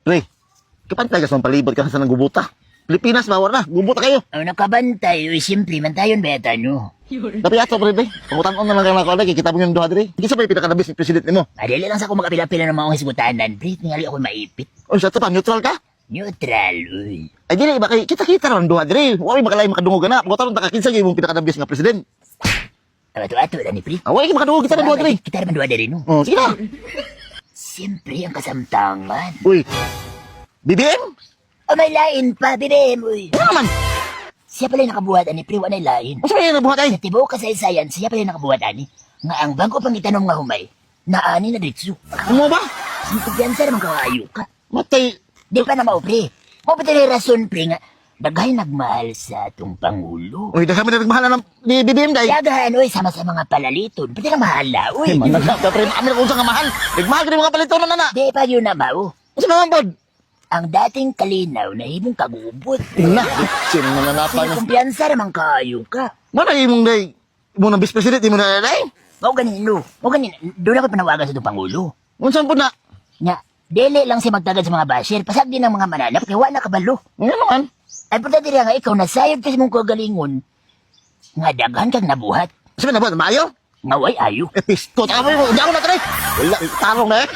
Uy, kapantay ka sa palibot ka sa nang gubuta. Pilipinas, bawar na. Gubuta kayo. Ang nakabantay, uy, simple man tayo beta nyo. Tapi ato pa rin, day. Pangutan-on na lang kayo mga kalagay. Kita mo yung duha diri. Hindi sa pa yung pinakadabis ni presidente mo. Madali lang sa akong makapila-pila ng mga hisgutanan, pre. Tingali ako maipit. Uy, sa ito pa, neutral ka? Neutral, uy. Ay, dili, ba kay kita-kita lang duha diri. Huwag makalay makadungog ka na. Pangutan-on, takakinsa yung pinakadabis nga president. Ato-ato na ni pre. Away, makadungog kita na duha diri. Kita naman duwa diri, no? Oh, sige na. Siyempre, ang kasamtangan. Uy, BBM? O may lain pa, binem, uy. Ano naman? Siya pala yung nakabuhat, ani, pre, wanay lain. Ano sa yung nabuhat ay? Sa tibaw kasaysayan, siya pala yung nakabuhat, ani. Nga ang bago pang itanong nga humay, naani na ditsu. Ano ba? Ang kumpiyansa naman kawayo ka. Matay. Di pa na mao, pre. Mao pa tayo rason, pre, nga. Daghay nagmahal sa atong Pangulo. Uy, dahil kami na nagmahal na ni BBM day. Yagahan, uy, sama sa mga palaliton. Pati ka mahal na, uy. Ay, managap ka, pre. Kami na kung saan nga mahal. Nagmahal ka rin mga palitonan na na. Di pa yun na mao. Ano naman, Bod? Ang dating kalinaw na himong kagubot. Na, sino na nanapan Sino kumpiyansa naman kayo ka. Mana imong day, mo na vice president, imo na day? Mao ganino. Mao ganino. Doon ako panawagan sa itong Pangulo. Unsan po na? Nga, dili lang siya magtagad sa mga basher. Pasag din ang mga mananap. Kaya wala kabalo. Ano naman? Ay, punta diri nga ikaw, nasayod kasi mong kagalingon. Nga daghan kang nabuhat. Sabi na ba, maayo? Nga way ayo. Episto, tama mo, hindi ako na tayo. Wala, tarong na eh.